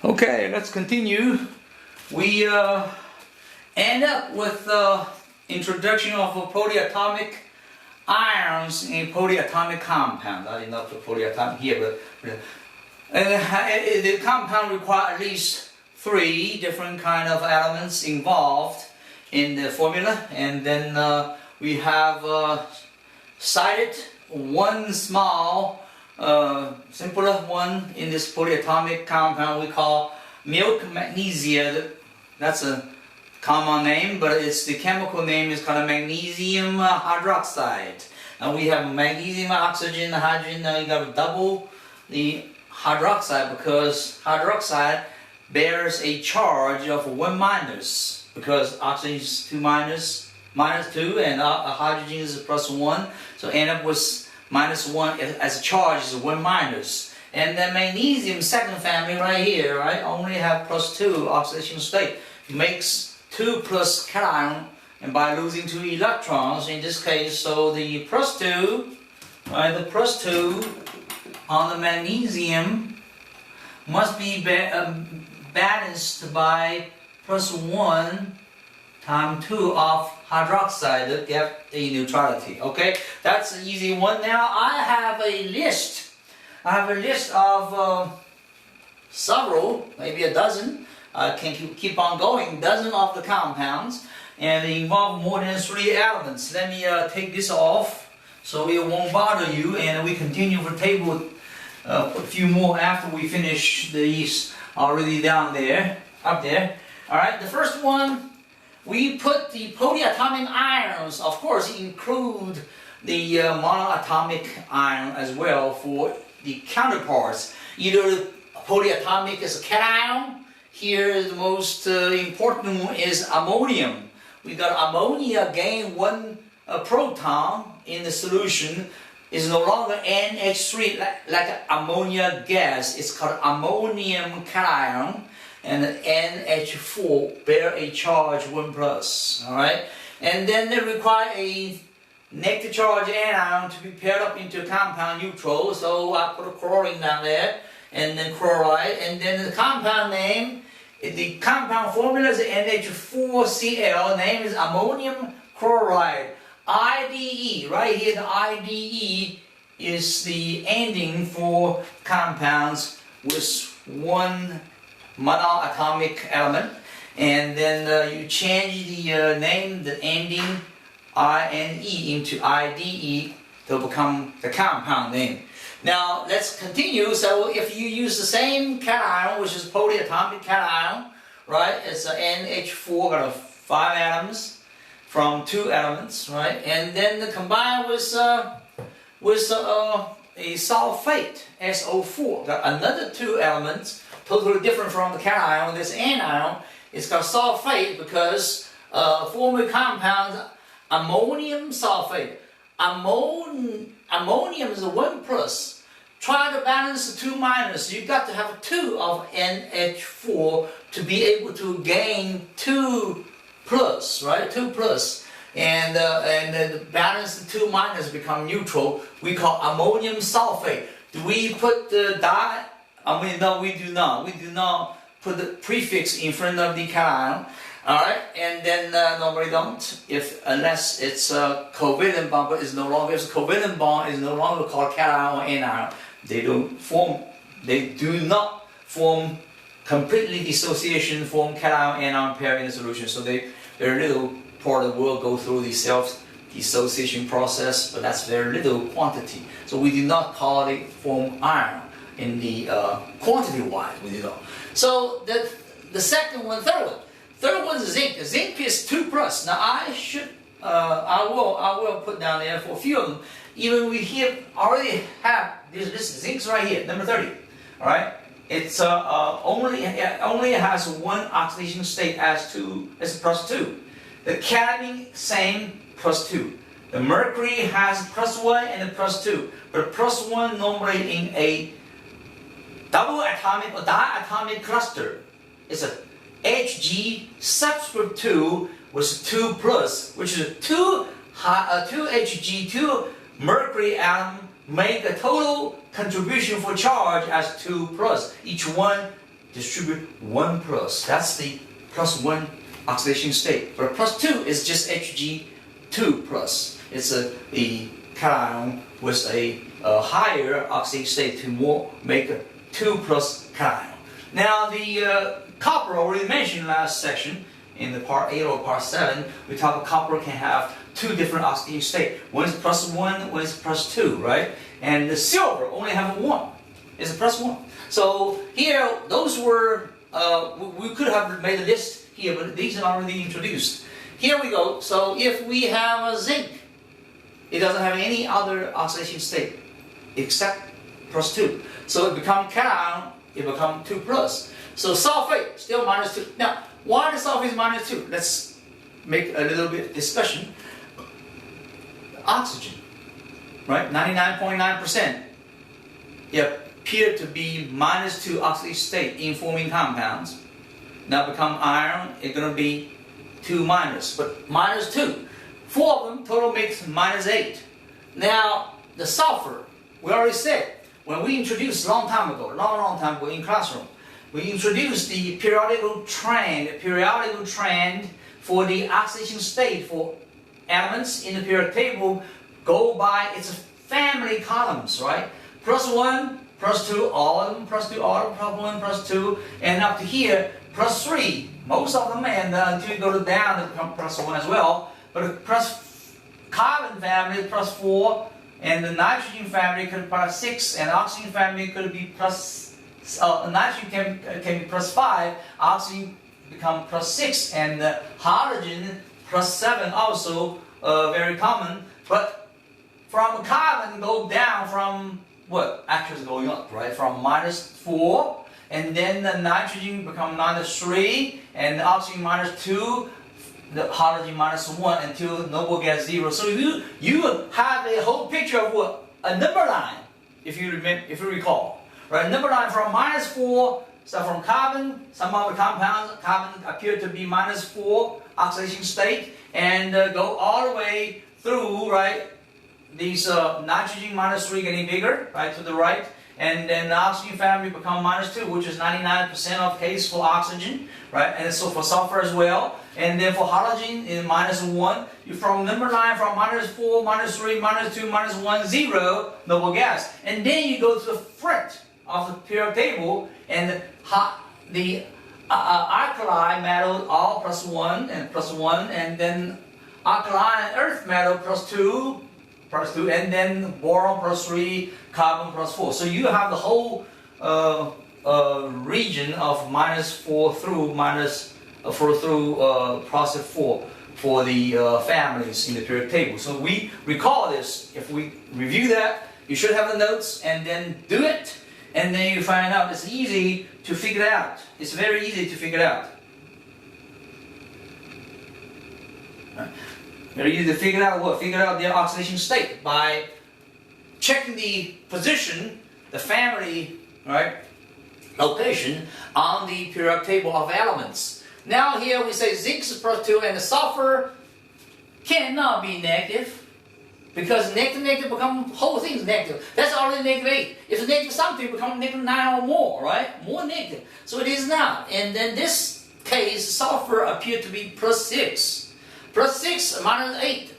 Okay, let's continue. We end up with the introduction of polyatomic ions in polyatomic compound. I did not put polyatomic here, but the compound requires at least 3 different kind of elements involved in the formula, and then we have cited one small simpler one in this polyatomic compound we call milk magnesia. That's a common name, but it's the chemical name is called magnesium hydroxide. And we have magnesium, oxygen, hydrogen. Now you got to double the hydroxide because hydroxide bears a charge of 1 minus because oxygen is 2 minus 2, and hydrogen is +1. So end up with -1 as a charge is 1 minus. And the magnesium second family right here, right, only have +2 oxidation state. Makes 2 plus cation, and by losing 2 electrons in this case, so the +2, right, the +2 on the magnesium must be balanced by +1 times 2 of hydroxide to get the neutrality. Okay, that's an easy one. Now I have a list. I have a list of several, maybe a dozen. I can keep on going. Dozen of the compounds, and they involve more than 3 elements. Let me take this off so it won't bother you, and we continue for table. Put a few more after we finish these already down there, up there. All right, the first one. We put the polyatomic ions, of course, include the monoatomic ion as well for the counterparts. Either polyatomic is a cation. Here the most important one is ammonium. We got ammonia gain 1 proton in the solution. Is no longer NH3 like ammonia gas. It's called ammonium cation. And the NH4 bear a charge 1 plus, all right? And then they require a negative charge anion to be paired up into a compound neutral, so I put a chlorine down there, and then chloride, and then the compound name, the compound formula is NH4Cl, name is ammonium chloride, IDE, right here the IDE is the ending for compounds with 1 monoatomic element, and then you change the name, the ending INE into IDE to become the compound name. Now let's continue. So if you use the same cation, which is polyatomic cation, right? It's an NH4, got 5 atoms from 2 elements, right? And then combine with a sulfate, SO4, got another 2 elements. Totally different from the cation. This anion is called sulfate because form a compound ammonium sulfate. Ammonium is a 1 plus. Try to balance the 2 minus. You got to have 2 of NH4 to be able to gain 2 plus, right? 2 plus. And then balance the 2 minus become neutral. We call ammonium sulfate. Do we put the no, we do not. We do not put the prefix in front of the cation. Alright, and then normally don't, unless it's a covalent bond, but it's no longer, if it's a covalent bond, it's no longer called cation or anion. They do not form completely dissociation, form cation anion pair in the solution. So very little part of the world go through the self-dissociation process, but that's very little quantity. So we do not call it form iron. In the quantity-wise, we do not. So the second one, third one is zinc. Zinc is 2 plus. Now I will put down there for a few of them. Even we here already have this zinc's right here, number 30. All right, it's only has 1 oxidation state as +2. The cadmium same +2. The mercury has +1 and a +2, but +1 normally in a double atomic or diatomic cluster is a Hg subscript 2 with 2 plus, which is 2 Hg, 2 mercury atom make a total contribution for charge as 2 plus. Each one distribute 1 plus. That's the plus 1 oxidation state. But plus 2 is just Hg2 plus. It's a cation with a higher oxidation state to make a 2 plus cation. Now the copper already mentioned last section in the part 8 or part 7, we talked about copper can have 2 different oxidation states. One is plus 1, one is plus 2, right? And the silver only have 1. It's a plus 1. So here, those were, we could have made a list here, but these are already introduced. Here we go. So if we have a zinc, it doesn't have any other oxidation state except plus 2. So it becomes cation, it becomes 2 plus. So sulfate, still minus 2. Now, why the sulfate is minus 2? Let's make a little bit discussion. Oxygen, right? 99.9%. It appear to be minus 2 oxidation state in forming compounds. Now become iron, it's going to be 2 minus, but minus 2. 4 of them total makes minus 8. Now the sulfur, we already said, when we introduced long time ago in classroom, we introduced the periodical trend for the oxidation state for elements in the periodic table go by its family columns, right? Plus 1, plus 2, all of them, plus 2, all of them, plus 1, plus 2, and up to here, plus 3, most of them, and until you go down, they become plus 1 as well. But the plus carbon family, plus 4, and the nitrogen family could be plus 6, and the oxygen family could be plus, nitrogen can be plus 5, oxygen become plus 6, and the hydrogen plus 7 also very common. But from carbon go down from what? Actually going up, right? From minus 4, and then the nitrogen become minus 3, and the oxygen minus 2, the hydrogen minus 1 until noble gas 0. So you have a whole picture of what? A number line, if you recall. Right? Number line from minus 4, so from carbon, some of the compounds, carbon appear to be minus 4 oxidation state, and go all the way through, right? These nitrogen minus 3 getting bigger, right, to the right, and then the oxygen family become minus 2, which is 99% of case for oxygen, right, and so for sulfur as well, and then for hydrogen in minus 1, you from number line from minus 4, minus 3, minus 2, minus 1, 0, noble gas, and then you go to the front of the periodic table, and the alkali metal all plus 1, and then alkaline earth metal plus 2, and then boron plus 3, carbon plus 4. So you have the whole region of minus 4 through process 4 for the families in the periodic table. So we recall this. If we review that, you should have the notes and then do it, and then you find out it's easy to figure it out. It's very easy to figure it out. Right. Very easy to figure out what? Figure out their oxidation state by checking the position, the family, right, location on the periodic table of elements. Now here we say zinc is plus 2 and the sulfur cannot be negative because negative become whole thing's negative. That's already negative 8. If it's negative something, it becomes negative 9 or more, right? More negative. So it is not. And then this case, sulfur appeared to be plus 6. Plus 6 minus 8.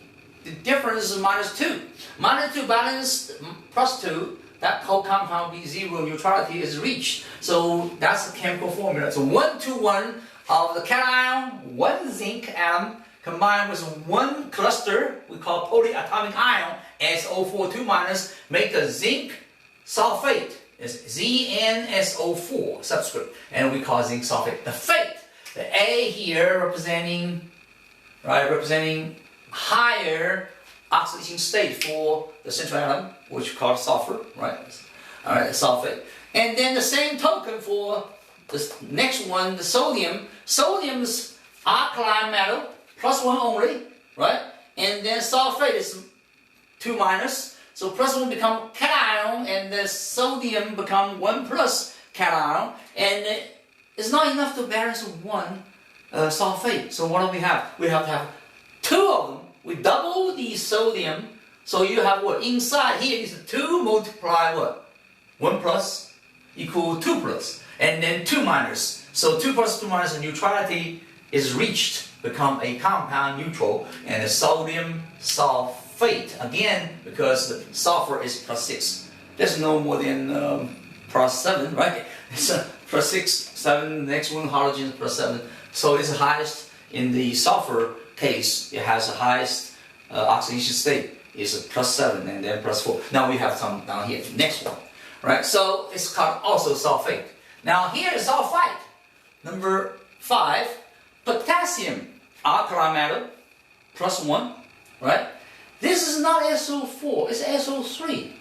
The difference is minus 2. Minus 2 balanced plus 2. That whole compound will be 0. Neutrality is reached. So that's the chemical formula. So 1 to 1 of the cation, 1 zinc atom combined with 1 cluster we call polyatomic ion, SO4 2 minus, make a zinc sulfate. It's ZnSO4 subscript, and we call zinc sulfate the fate. The A here representing higher oxidation state for the central atom, which we call sulfur, right? All right, sulfate. And then the same token for this next one, the sodium. Sodium's alkaline metal, plus 1 only, right? And then sulfate is 2 minus. So plus 1 become cation, and the sodium become 1 plus cation. And it's not enough to balance 1 sulfate. So what do we have? We have to have 2 of them. We double the sodium. So you have what? Inside here is 2 multiply what? 1 plus equal 2 plus. and then 2 minus. So 2 plus 2 minus, the neutrality is reached, become a compound neutral, and the sodium sulfate, again, because the sulfur is plus 6. There's no more than plus 7, right? It's plus 6, 7, the next one, hydrogen is plus 7. So it's the highest in the sulfur case, it has the highest oxidation state, is plus 7 and then plus 4. Now we have some down here, next one, right? So it's called also sulfate. Now here is sulfite. Number 5, potassium alkali metal, plus 1, right? This is not SO4, it's SO3.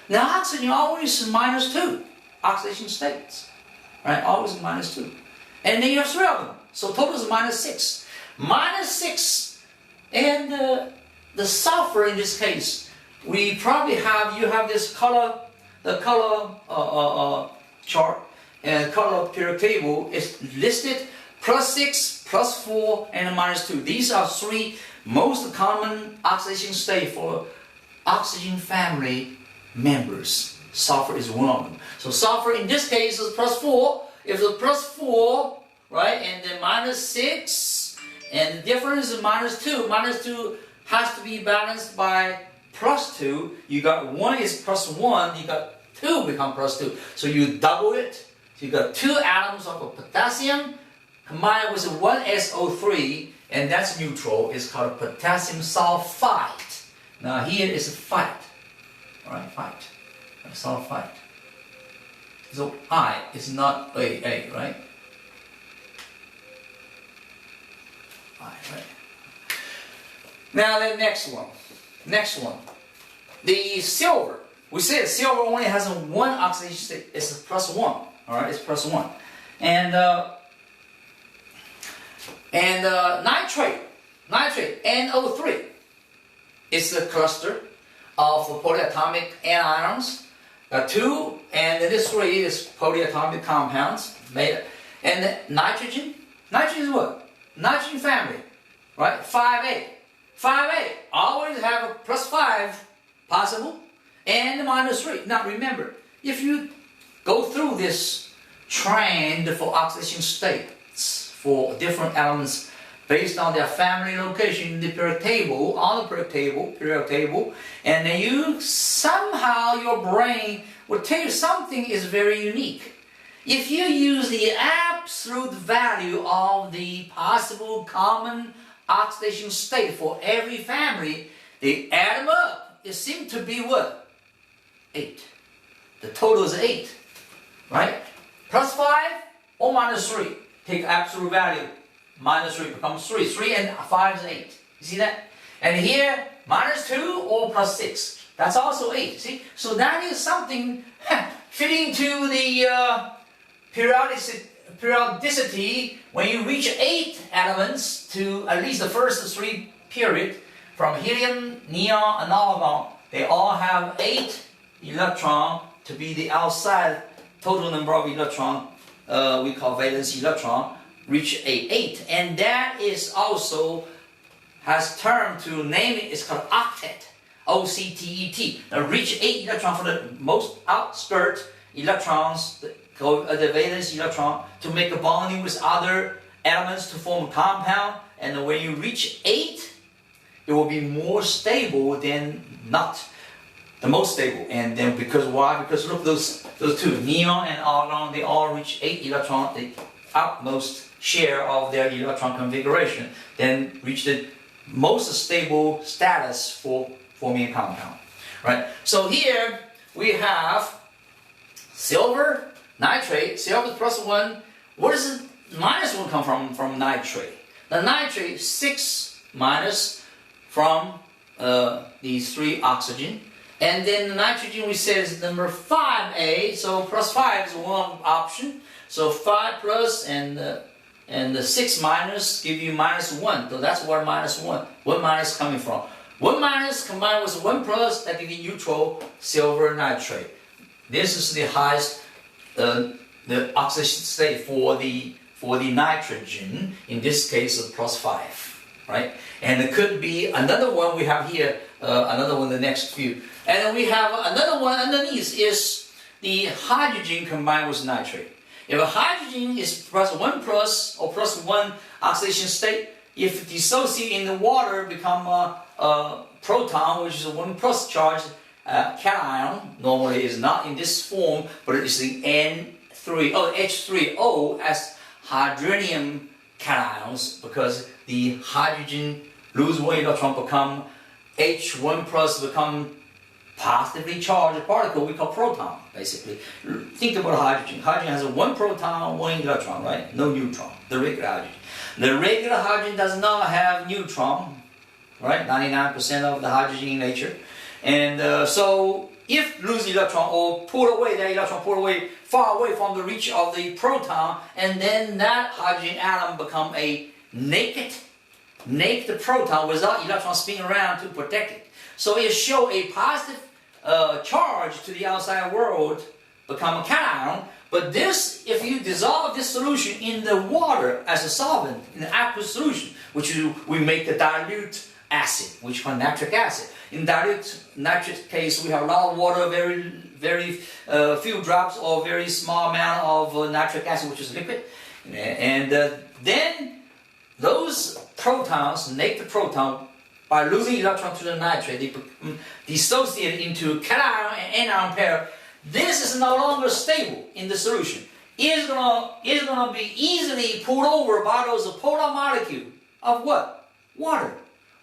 Now oxygen always minus 2, oxidation states, right? Always minus 2. And then you have 3 of them, so total is minus 6. Minus 6, and the sulfur in this case, we probably have, you have this color, the color chart, and color periodic table is listed plus 6, plus 4, and minus 2. These are 3 most common oxidation state for oxygen family members. Sulfur is one of them. So sulfur in this case is plus 4. If it's plus 4, right, and then minus 6, and the difference is minus 2. Minus 2 has to be balanced by plus 2. You got 1 is plus 1, you got 2 become plus 2. So you double it. So you got 2 atoms of potassium combined with 1 SO3, and that's neutral. It's called potassium sulfite. Now here is a fight. Alright, fight. Sulfite. So I is not A, right? Right. Now the next one. The silver. We said silver only has 1 oxidation state. It's plus 1. All right, it's plus 1. And nitrate, NO3. It's the cluster of polyatomic anions. 2 and this 3 is polyatomic compounds made. And nitrogen is what? Nitrogen family, right? 5A. 5A always have a plus 5 possible and minus 3. Now remember, if you go through this trend for oxidation states for different elements based on their family location in the periodic table, on the periodic table, and then you somehow your brain will tell you something is very unique. If you use the absolute value of the possible common oxidation state for every family, they add them up. It seems to be what? 8. The total is 8, right? Plus 5 or minus 3. Take absolute value. Minus 3 becomes 3. 3 and 5 is 8. You see that? And here, minus 2 or plus 6. That's also 8. See? So that is something fitting to the periodicity. When you reach 8 elements to at least the first 3 period, from helium, neon, and argon, they all have 8 electrons to be the outside total number of electrons. We call valence electron. Reach 8, and that is also has term to name it. It's called octet, O-C-T-E-T. Now reach 8 electrons for the most outskirt electrons, the valence electron, to make a bonding with other elements to form a compound. And when you reach 8, it will be more stable than not. The most stable. And then because why? Because look, those 2, neon and argon, they all reach 8 electrons, the utmost share of their electron configuration, then reach the most stable status for forming a compound. Right? So here we have silver, nitrate, silver plus 1. Where does the minus 1 come from nitrate? The nitrate 6 minus from these 3 oxygen. And then the nitrogen we said is number 5A, so plus 5 is one option. So 5 plus and the 6 minus give you minus 1. So that's where minus 1. 1 minus coming from. 1 minus combined with 1 plus, that gives you neutral silver nitrate. This is the highest the oxidation state for the nitrogen. In this case, is plus 5, right? And it could be another one we have here. Another one the next few. And then we have another one underneath is the hydrogen combined with nitrate. If a hydrogen is +1 plus or +1 oxidation state, if it dissociate in the water, become a proton, which is a 1 plus charge cation. Normally is not in this form, but it is the H3O as hydronium cations, because the hydrogen lose 1 electron, become H1 plus, become positively charged particle we call proton, basically. Think about hydrogen. Hydrogen has a 1 proton, 1 electron, right? No neutron, the regular hydrogen. The regular hydrogen does not have neutron, right? 99% of the hydrogen in nature. And so if lose electron or pull away, that electron pull away far away from the reach of the proton, and then that hydrogen atom become a naked proton without electron spinning around to protect it. So it show a positive charge to the outside world, become a cation. But this, if you dissolve this solution in the water as a solvent, in the aqueous solution, which we make the dilute acid, which is called nitric acid. In dilute nitric case, we have a lot of water, very few drops or very small amount of nitric acid, which is liquid. And then those protons, naked proton, by losing electron to the nitrate, they become dissociated into cation and anion pair. This is no longer stable in the solution. It's gonna be easily pulled over by those polar molecule of what? Water.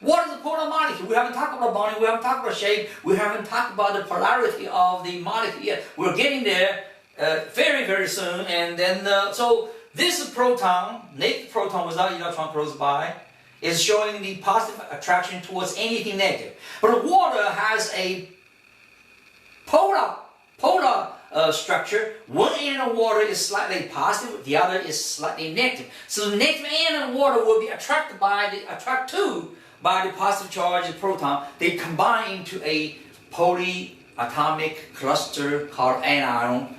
What is the polar molecule? We haven't talked about bonding, we haven't talked about shape, we haven't talked about the polarity of the molecule yet. We're getting there very, very soon. And then, so this proton, naked proton without electron close by, is showing the positive attraction towards anything negative. But water has a polar structure. One end of water is slightly positive, the other is slightly negative. So the negative end of water will be attracted by the positive charge of proton. They combine into a polyatomic cluster called anion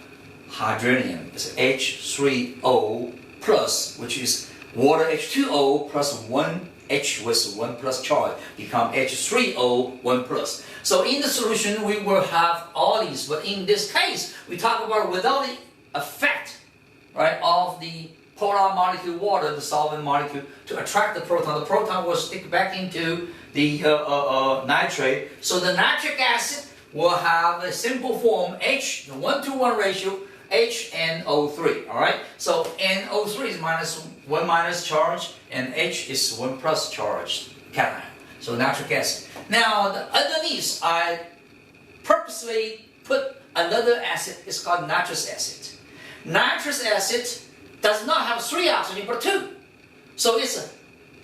hydronium. It's H3O plus, which is water H2O plus 1 H with 1 plus charge, become H3O 1 plus. So in the solution we will have all these, but in this case we talk about without the effect, right, of the polar molecule water, the solvent molecule, to attract the proton. The proton will stick back into the nitrate. So the nitric acid will have a simple form H, the 1-to-1 ratio, HNO3, alright? So NO3 is -1 minus charge, and H is 1 plus charge cation. So nitric acid. Now, underneath, I purposely put another acid. It's called nitrous acid. Nitrous acid does not have 3 oxygen, but 2. So it's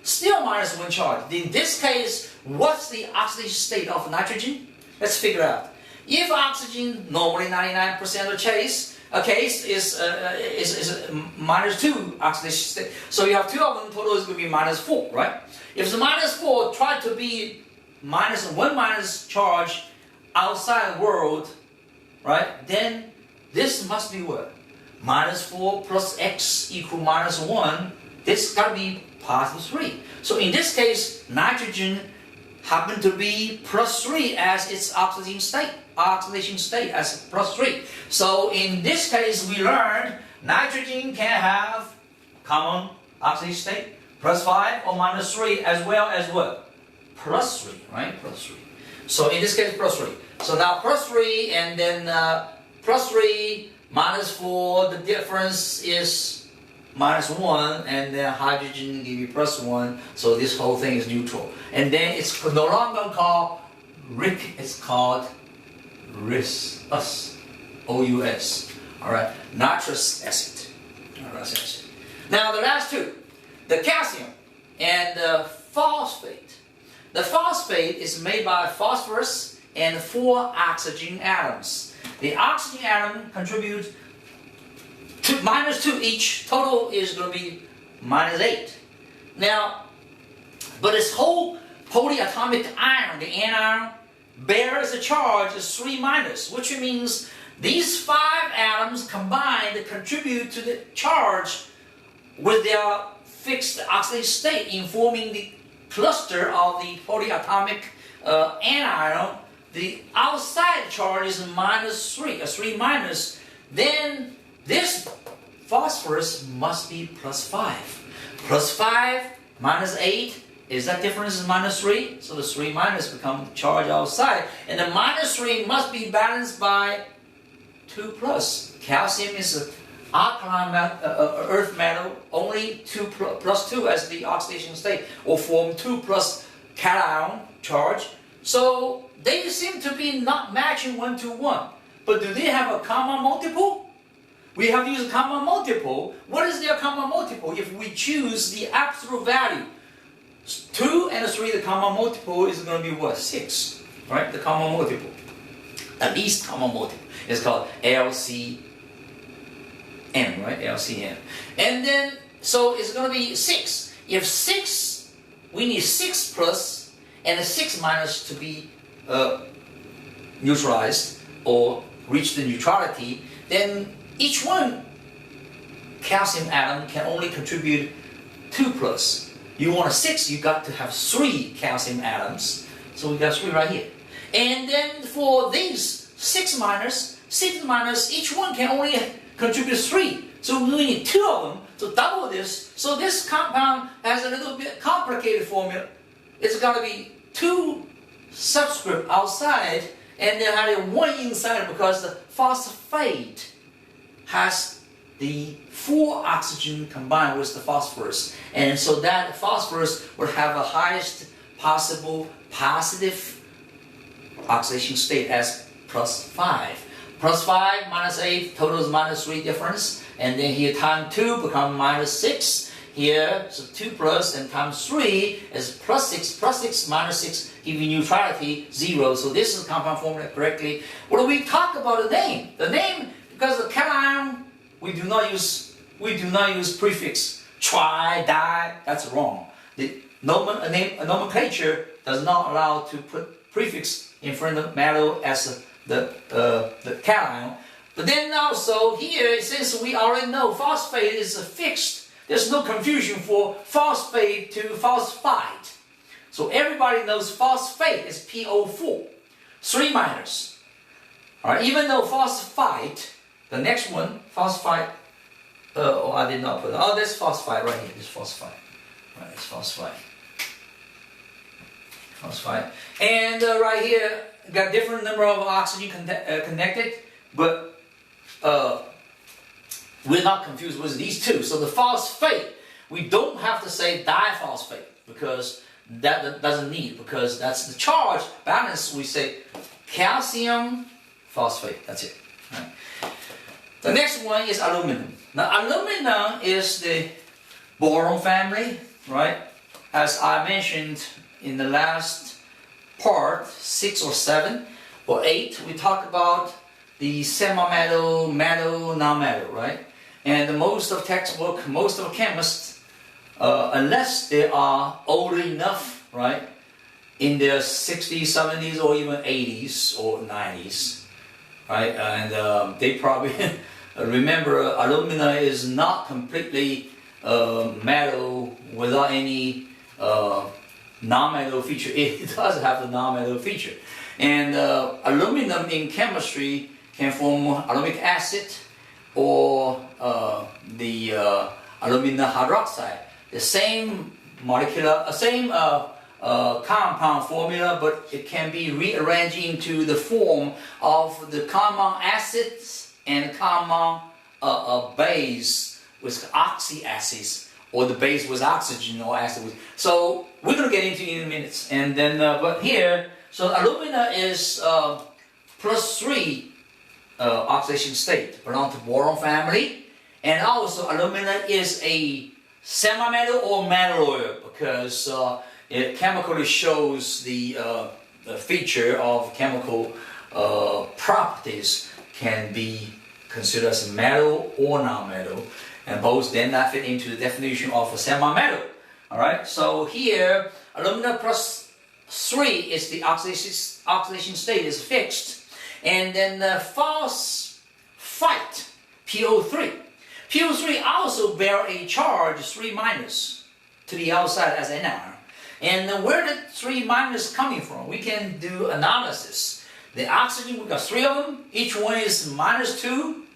still -1 charge. In this case, what's the oxidation state of nitrogen? Let's figure out. If oxygen, normally 99% of case is -2 oxidation state. So you have 2 of them, total is going to be -4, right? If it's -4, try to be -1 minus charge outside the world, right? Then this must be what? -4 plus x equal -1. This got to be +3. So in this case, nitrogen happened to be +3 as its oxidation state as +3. So in this case, we learned nitrogen can have common oxidation state +5 or -3, as well as what? +3, right? +3. So in this case, +3. So now +3 and then +3 -4. The difference is -1, and then hydrogen give you +1. So this whole thing is neutral. And then it's no longer called RIC. It's called RIS. O-U-S. All right. Nitrous acid. Nitrous acid. Now the last two, the calcium and the phosphate. The phosphate is made by phosphorus and 4 oxygen atoms. The oxygen atom contributes -2 each. Total is going to be -8. Now, but this whole polyatomic iron, the anion, bears a charge of 3-, which means these 5 atoms combined to contribute to the charge with their fixed oxidation state in forming the cluster of the polyatomic anion. The outside charge is -3, a 3-. Then this phosphorus must be plus 5. Plus 5 minus 8, is that difference is minus 3? So the 3 minus becomes charge outside. And the minus 3 must be balanced by 2 plus. Calcium is an alkaline earth metal, only 2 plus 2 as the oxidation state, or form 2 plus cation charge. So they seem to be not matching 1 to 1. But do they have a common multiple? We have to use a common multiple. What is their common multiple? If we choose the absolute value, 2 and 3, the common multiple is going to be what? 6, right? The common multiple, at least common multiple, is called LCM, right? LCM. And then, so it's going to be 6. If 6, we need 6 plus and a 6 minus to be neutralized or reach the neutrality, then each one calcium atom can only contribute 2 plus. You want a 6, you got to have 3 calcium atoms. So we got 3 right here. And then for these 6 minus, each one can only contribute 3. So we need 2 of them to double this. So this compound has a little bit complicated formula. It's got to be 2 subscript outside and then have 1 inside, because the phosphate has the 4 oxygen combined with the phosphorus, and so that phosphorus would have the highest possible positive oxidation state as plus 5. Plus 5 minus 8, total is minus 3 difference, and then here times 2 become minus 6. Here, so 2 plus and times 3 is plus 6 minus 6 giving neutrality 0. So this is compound formula correctly. What do we talk about the name? The name, because the cation, we do not use prefix tri, di. That's wrong. The nomenclature does not allow to put prefix in front of metal as the cation. But then also here, since we already know phosphate is a fixed, there's no confusion for phosphate to phosphite. So everybody knows phosphate is PO4, 3 minus. All right, even though phosphite, the next one, phosphite, I did not put it. Oh, there's phosphite right here. This phosphite. Right, it's phosphite. Phosphite. And right here, got different number of oxygen connected, but we're not confused with these two. So the phosphate, we don't have to say diphosphate, because that doesn't need, because that's the charge balance. We say calcium phosphate. That's it. Right. The next one is aluminum. Now aluminum is the boron family, right? As I mentioned in the last part, 6 or 7 or 8, we talked about the semi-metal, metal, non-metal, right? And most of textbook, most of chemists, unless they are old enough, right, in their 60s, 70s, or even 80s or 90s, right, and they probably remember alumina is not completely metal without any non-metal feature. It does have the non-metal feature. And aluminum in chemistry can form aluminum acid or the aluminum hydroxide. The same molecular, same compound formula, but it can be rearranged into the form of the common acids and common base with oxy acids, or the base with oxygen or acid. So we're going to get into it in a minute. And then, but here, so alumina is +3 oxidation state, belong to boron family, and also alumina is a semi-metal or metalloid, because it chemically shows the feature of chemical properties can be considered as metal or non-metal, and both then that fit into the definition of a semi-metal. All right, so here alumina +3 is the oxidation state is fixed, and then the phosphite PO3. PO3 also bear a charge 3 minus to the outside as NR. And where did 3 minus coming from? We can do analysis. The oxygen, we got 3 of them. Each one is -2,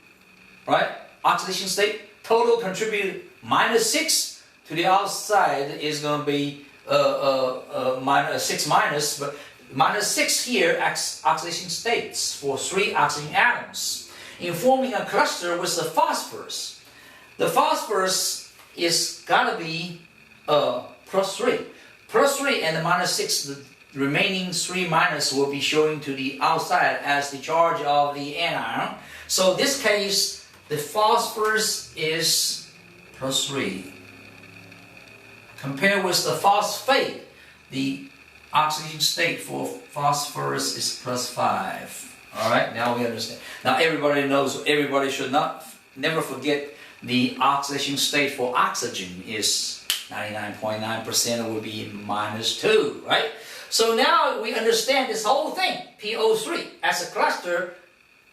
right? Oxidation state total contribute -6 to the outside is going to be -6 minus, but -6 here oxidation states for 3 oxygen atoms in forming a cluster with the phosphorus. The phosphorus is gotta be +3. +3 and the -6, the remaining 3 minus will be showing to the outside as the charge of the anion. So in this case, the phosphorus is +3. Compared with the phosphate, the oxidation state for phosphorus is +5. All right, now we understand. Now everybody knows, everybody should never forget the oxidation state for oxygen is 99.9%, it would be -2, right? So now we understand this whole thing, PO3 as a cluster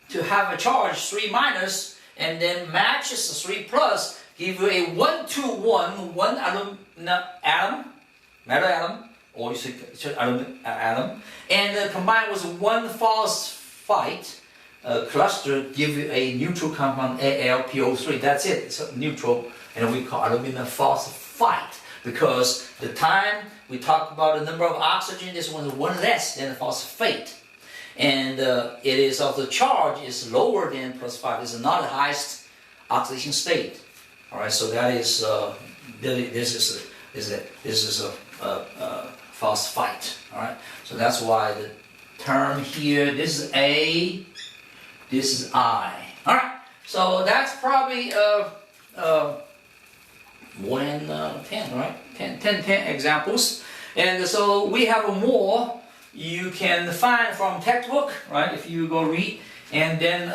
to have a charge 3 minus and then matches the 3 plus, give you a 1-2-1, one atom, metal atom, or you say atom, and combined with 1 phosphite cluster, give you a neutral compound AlPO3. That's it. It's neutral, and we call aluminum phosphite because the time we talk about the number of oxygen, this one is 1 less than the phosphate, and it is of the charge is lower than +5. It's not the highest oxidation state. All right, so that is this is a phosphite. All right, so that's why the term here. This is A. This is I. All right, so that's probably more than 10, right? 10 examples. And so we have more you can find from textbook, right? If you go read. And then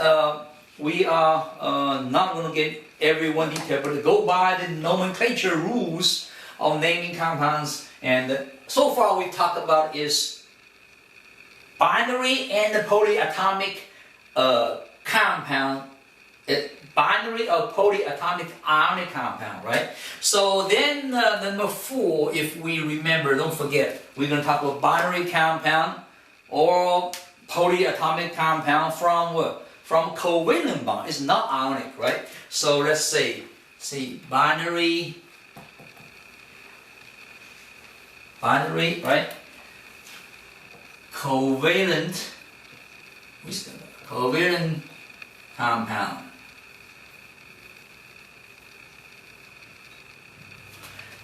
we are not going to get every one detail, but go by the nomenclature rules of naming compounds. And so far we talked about is binary and the polyatomic compound, binary or polyatomic ionic compound, right? So then number 4, if we remember, don't forget, we're going to talk about binary compound or polyatomic compound from what? From covalent bond. It's not ionic, right? So let's see binary, right? Covalent compound.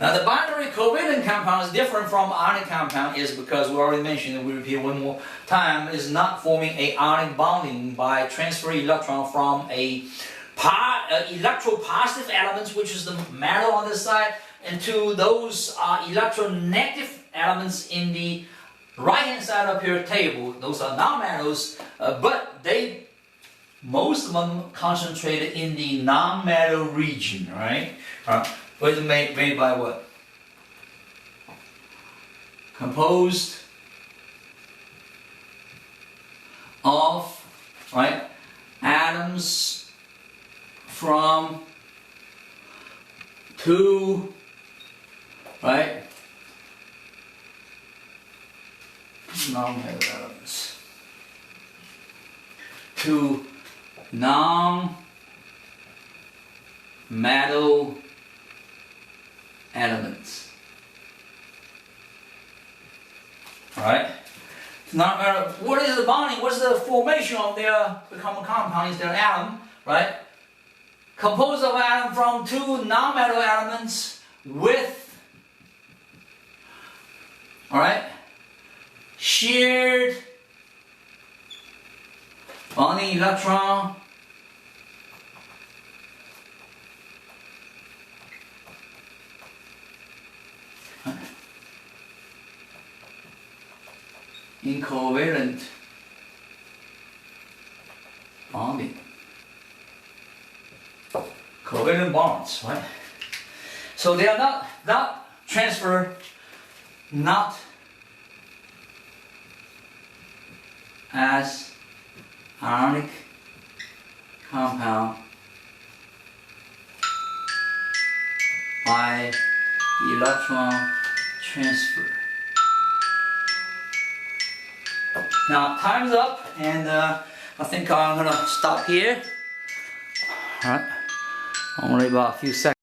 Now the binary covalent compound is different from ionic compound is because we already mentioned, and we repeat one more time, is not forming a ionic bonding by transferring electron from a electropositive elements, which is the metal on this side, into those electronegative elements in the right-hand side of your table. Those are non-metals, but most of them concentrated in the non-metal region, right? What is it made by what? Composed of, right, atoms from 2, right, non-metal elements, 2 non-metal elements. Alright? What is the bonding? What's the formation of their common compound? Is their atom, right? Composed of atom from 2 non-metal elements with, alright, shared bonding electron in covalent bonding. Covalent bonds, right? So they are not transferred, not as ionic compound by electron transfer. Now time's up, and I think I'm gonna stop here. All right. Only about a few seconds.